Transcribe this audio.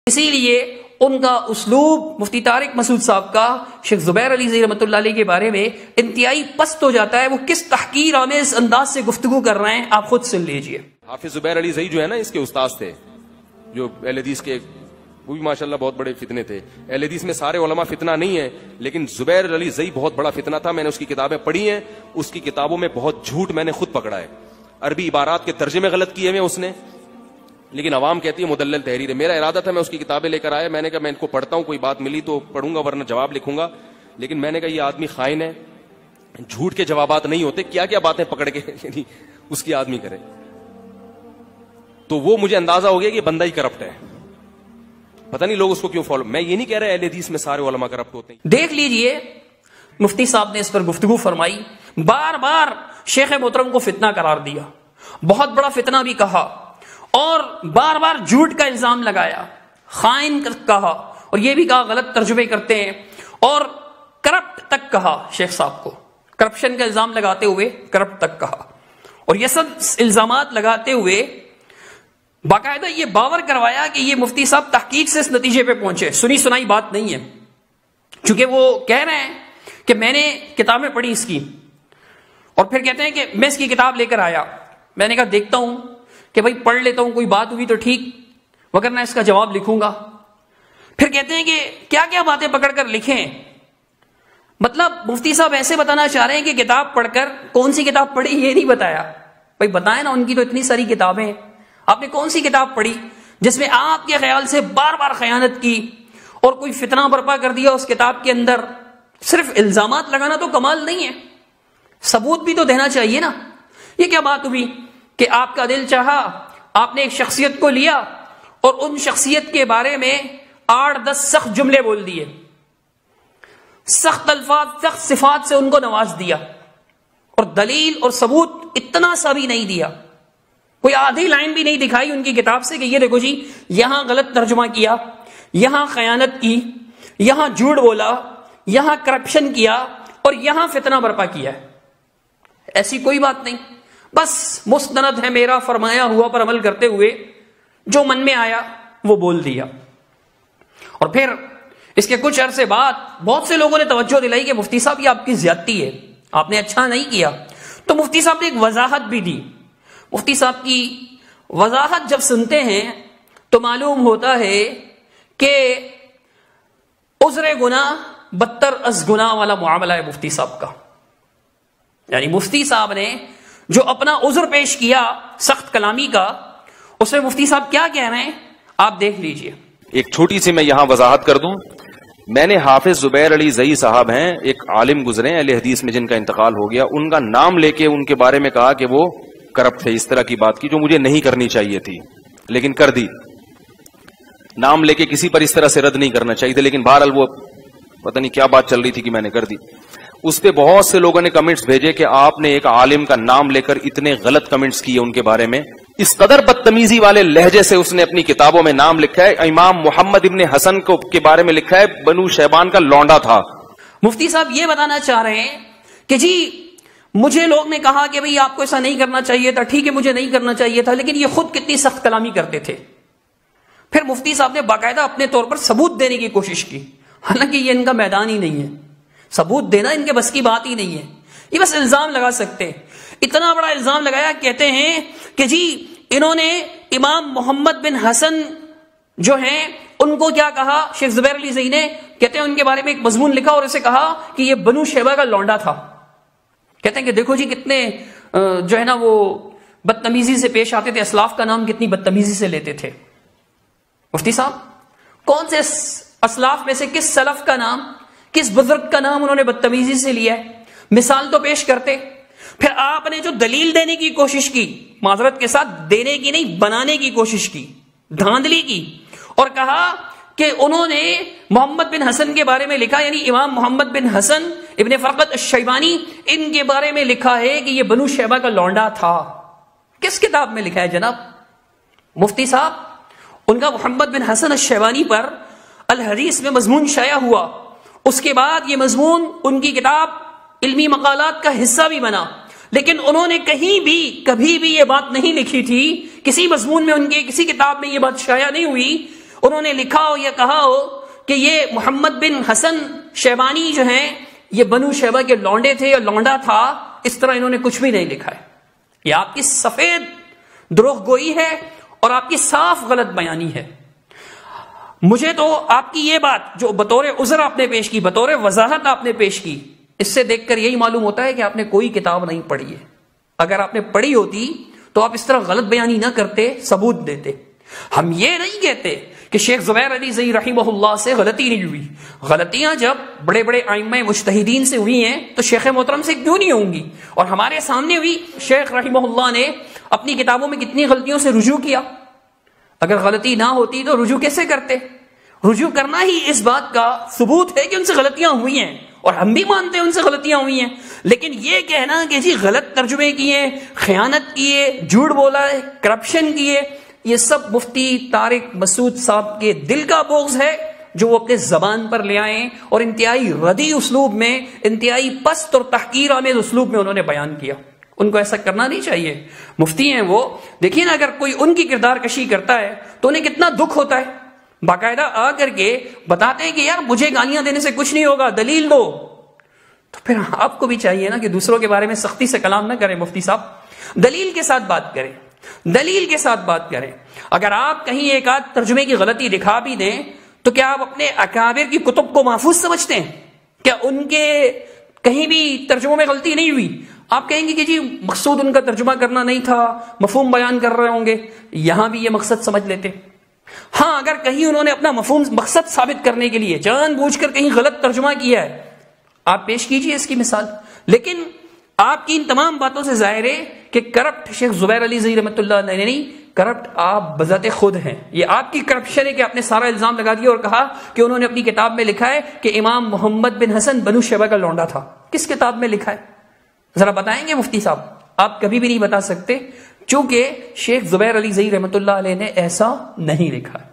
اسی لیے ان کا اسلوب مفتی طارق مسعود صاحب کا شیخ زبیر علی زئی رحمۃ اللہ علیہ کے بارے میں انتہائی پست ہو جاتا ہے. وہ کس تحقیر آمیز انداز سے گفتگو کر رہے ہیں آپ خود سن لیجئے. حافظ زبیر علی زئی جو ہے نا اس کے استاد تھے, جو اہل حدیث کے, وہ بھی ماشاءاللہ بہت بڑے فتنے تھے. اہل حدیث میں سارے علماء فتنہ نہیں ہیں, لیکن زبیر علی زئی بہت بڑا فتنہ تھا. میں نے اس کی کتابیں پڑھی ہیں, اس کی کتابوں میں بہت جھوٹ میں نے خود پکڑا ہے. عربی عبارات کے ترجمے غلط کیے ہوئے اس نے, لیکن عوام کہتی ہے مدلل تحریر ہے. میرا ارادہ تھا میں اس کی کتابیں لے کر آیا, میں نے کہا میں ان کو پڑھتا ہوں, کوئی بات ملی تو پڑھوں گا ورنہ جواب لکھوں گا. لیکن میں نے کہا یہ آدمی خائن ہے, جھوٹ کے جوابات نہیں ہوتے, کیا کیا باتیں پکڑ کے اس کی آدمی کرے. تو وہ مجھے اندازہ ہو گیا کہ یہ بندہ ہی کرپٹ ہے. پتہ نہیں لوگ اس کو کیوں فالو. میں یہ نہیں کہہ رہا اہل حدیث میں سارے علماء کرپٹ ہوتے ہیں. دیکھ لیجئے مفتی صاحب نے اس پر گفتگو فرمائی, بار بار شیخ محترم کو فتنہ قرار دیا, بہت بڑا فتنہ بھی کہا, اور بار بار جھوٹ کا الزام لگایا, خائن کہا, اور یہ بھی کہا غلط ترجمے کرتے ہیں, اور کرپٹ تک کہا. شیخ صاحب کو کرپشن کا الزام لگاتے ہوئے کرپٹ تک کہا, اور یہ سب الزامات لگاتے ہوئے باقاعدہ یہ باور کروایا کہ یہ مفتی صاحب تحقیق سے اس نتیجے پہ پہنچے. سنی سنائی بات نہیں ہے, چونکہ وہ کہہ رہے ہیں کہ میں نے کتابیں پڑھی اس کی, اور پھر کہتے ہیں کہ میں اس کی کتاب لے کر آیا. میں نے کہا دیکھتا ہوں کہ بھائی پڑھ لیتا ہوں, کوئی بات ہوئی تو ٹھیک, وگرنہ اس کا جواب لکھوں گا. پھر کہتے ہیں کہ کیا کیا باتیں پکڑ کر لکھیں. مطلب مفتی صاحب ایسے بتانا چاہ رہے ہیں کہ کتاب پڑھ کر کون سی کتاب پڑھی یہ نہیں بتایا. بھائی بتائیں نا, ان کی تو اتنی ساری کتابیں, آپ نے کون سی کتاب پڑھی جس میں آپ کے خیال سے بار بار خیانت کی اور کوئی فتنہ برپا کر دیا اس کتاب کے اندر. صرف الزامات لگانا تو کمال نہیں ہے, ثبوت بھی تو دینا چاہیے نا. یہ کیا بات ہوئی کہ آپ کا دل چاہا, آپ نے ایک شخصیت کو لیا اور ان شخصیت کے بارے میں 8-10 سخت جملے بول دیے, سخت الفاظ سخت صفات سے ان کو نواز دیا, اور دلیل اور ثبوت اتنا سا بھی نہیں دیا, کوئی آدھی لائن بھی نہیں دکھائی ان کی کتاب سے کہ یہ دیکھو جی یہاں غلط ترجمہ کیا, یہاں خیانت کی, یہاں جھوٹ بولا, یہاں کرپشن کیا, اور یہاں فتنہ برپا کیا. ایسی کوئی بات نہیں, بس مستند ہے میرا فرمایا ہوا پر عمل کرتے ہوئے جو من میں آیا وہ بول دیا. اور پھر اس کے کچھ عرصے بعد بہت سے لوگوں نے توجہ دلائی کہ مفتی صاحب یہ آپ کی زیادتی ہے, آپ نے اچھا نہیں کیا. تو مفتی صاحب نے ایک وضاحت بھی دی. مفتی صاحب کی وضاحت جب سنتے ہیں تو معلوم ہوتا ہے کہ عذر گناہ بدتر از گناہ والا معاملہ ہے مفتی صاحب کا. یعنی مفتی صاحب نے جو اپنا عذر پیش کیا سخت کلامی کا, اس میں مفتی صاحب کیا کہہ رہے ہیں آپ دیکھ لیجئے. ایک چھوٹی سی میں یہاں وضاحت کر دوں. میں نے حافظ زبیر علی زئی صاحب ہیں, ایک عالم گزرے ہیں اہل حدیث میں جن کا انتقال ہو گیا, ان کا نام لے کے ان کے بارے میں کہا کہ وہ کرپٹ تھے. اس طرح کی بات کی جو مجھے نہیں کرنی چاہیے تھی لیکن کر دی. نام لے کے کسی پر اس طرح سے رد نہیں کرنا چاہیے تھا, لیکن بہرحال وہ پتہ نہیں کیا بات چل رہی تھی کہ میں نے کر دی. اس پہ بہت سے لوگوں نے کمنٹس بھیجے کہ آپ نے ایک عالم کا نام لے کر اتنے غلط کمنٹس کیے ان کے بارے میں. اس قدر بدتمیزی والے لہجے سے اس نے اپنی کتابوں میں نام لکھا ہے. امام محمد ابن حسن کے بارے میں لکھا ہے بنو شیبان کا لونڈا تھا. مفتی صاحب یہ بتانا چاہ رہے ہیں کہ جی مجھے لوگ نے کہا کہ بھئی آپ کو ایسا نہیں کرنا چاہیے تھا, ٹھیک ہے مجھے نہیں کرنا چاہیے تھا, لیکن یہ خود کتنی سخت کلامی کرتے تھے. پھر مفتی صاحب نے باقاعدہ اپنے طور پر ثبوت دینے کی کوشش کی, حالانکہ یہ ان کا میدان ہی نہیں ہے, ثبوت دینا ان کے بس کی بات ہی نہیں ہے. یہ بس الزام لگا سکتے. اتنا بڑا الزام لگایا, کہتے ہیں کہ جی انہوں نے امام محمد بن حسن جو ہیں ان کو کیا کہا, شیخ زبیر علی زئی نے کہتے ہیں ان کے بارے میں ایک مضمون لکھا اور اسے کہا کہ یہ بنو شیبہ کا لونڈا تھا. کہتے ہیں کہ دیکھو جی کتنے جو ہے نا وہ بدتمیزی سے پیش آتے تھے, اسلاف کا نام کتنی بدتمیزی سے لیتے تھے. مفتی صاحب کون سے اسلاف میں سے کس سلف کا نام, کس بزرگ کا نام انہوں نے بدتمیزی سے لیا ہے؟ مثال تو پیش کرتے. پھر آپ نے جو دلیل دینے کی کوشش کی, معذرت کے ساتھ دینے کی نہیں بنانے کی کوشش کی, دھاندلی کی, اور کہا کہ انہوں نے محمد بن حسن کے بارے میں لکھا, یعنی امام محمد بن حسن ابن فرقت الشیبانی, ان کے بارے میں لکھا ہے کہ یہ بنو شیبہ کا لونڈا تھا. کس کتاب میں لکھا ہے جناب؟ مفتی صاحب ان کا محمد بن حسن الشیبانی پر الحدیث میں مضمون شائع ہوا, اس کے بعد یہ مضمون ان کی کتاب علمی مقالات کا حصہ بھی بنا, لیکن انہوں نے کہیں بھی کبھی بھی یہ بات نہیں لکھی تھی, کسی مضمون میں ان کے کسی کتاب میں یہ بات شائع نہیں ہوئی. انہوں نے لکھا ہو یا کہا ہو کہ یہ محمد بن حسن شیبانی جو ہیں یہ بنو شیبہ کے لونڈے تھے یا لونڈا تھا، اس طرح انہوں نے کچھ بھی نہیں لکھا ہے. یہ آپ کی سفید دروغ گوئی ہے اور آپ کی صاف غلط بیانی ہے. مجھے تو آپ کی یہ بات جو بطور عذر آپ نے پیش کی، بطور وضاحت آپ نے پیش کی، اس سے دیکھ کر یہی معلوم ہوتا ہے کہ آپ نے کوئی کتاب نہیں پڑھی ہے. اگر آپ نے پڑھی ہوتی تو آپ اس طرح غلط بیانی نہ کرتے، ثبوت دیتے. ہم یہ نہیں کہتے کہ شیخ زبیر علی زئی رحمہ اللہ سے غلطی نہیں ہوئی. غلطیاں جب بڑے بڑے ائمہ مجتہدین سے ہوئی ہیں تو شیخ محترم سے کیوں نہیں ہوں گی؟ اور ہمارے سامنے بھی شیخ رحمہ اللہ نے اپنی کتابوں میں کتنی غلطیوں سے رجوع کیا. اگر غلطی نہ ہوتی تو رجوع کیسے کرتے؟ رجوع کرنا ہی اس بات کا ثبوت ہے کہ ان سے غلطیاں ہوئی ہیں، اور ہم بھی مانتے ہیں ان سے غلطیاں ہوئی ہیں. لیکن یہ کہنا کہ جی غلط ترجمے کیے، خیانت کیے، جھوٹ بولا ہے، کرپشن کیے، یہ سب مفتی طارق مسعود صاحب کے دل کا بغض ہے جو وہ اپنے زبان پر لے آئے اور انتہائی ردی اسلوب میں، انتہائی پست اور تحقیر آمیز اسلوب میں انہوں نے بیان کیا. ان کو ایسا کرنا نہیں چاہیے. مفتی ہیں وہ، دیکھیے نا اگر کوئی ان کی کردار کشی کرتا ہے تو انہیں کتنا دکھ ہوتا ہے. باقاعدہ آ کر کے بتاتے ہیں کہ یار مجھے گالیاں دینے سے کچھ نہیں ہوگا، دلیل دو. تو پھر آپ کو بھی چاہیے نا کہ دوسروں کے بارے میں سختی سے کلام نہ کریں. مفتی صاحب دلیل کے ساتھ بات کریں، دلیل کے ساتھ بات کریں. اگر آپ کہیں ایک آدھ ترجمے کی غلطی دکھا بھی دیں تو کیا آپ اپنے اکابر کی کتب کو محفوظ سمجھتے ہیں؟ کیا ان کے کہیں بھی ترجموں میں غلطی نہیں ہوئی؟ آپ کہیں گے کہ جی مقصود ان کا ترجمہ کرنا نہیں تھا، مفہوم بیان کر رہے ہوں گے. یہاں بھی یہ مقصد سمجھ لیتے. ہاں اگر کہیں انہوں نے اپنا مفہوم مقصد ثابت کرنے کے لیے جان بوجھ کر کہیں غلط ترجمہ کیا ہے، آپ پیش کیجئے اس کی مثال. لیکن آپ کی ان تمام باتوں سے ظاہر ہے کہ کرپٹ شیخ زبیر علی زئی رحمۃ اللہ علیہ نہیں، کرپٹ آپ بذات خود ہیں. یہ آپ کی کرپشن ہے کہ آپ نے سارا الزام لگا دیا اور کہا کہ انہوں نے اپنی کتاب میں لکھا ہے کہ امام محمد بن حسن بنو شیبہ کا لونڈا تھا. کس کتاب میں لکھا ہے؟ ذرا بتائیں گے مفتی صاحب؟ آپ کبھی بھی نہیں بتا سکتے، چونکہ شیخ زبیر علی زئی رحمۃ اللہ علیہ نے ایسا نہیں لکھا ہے.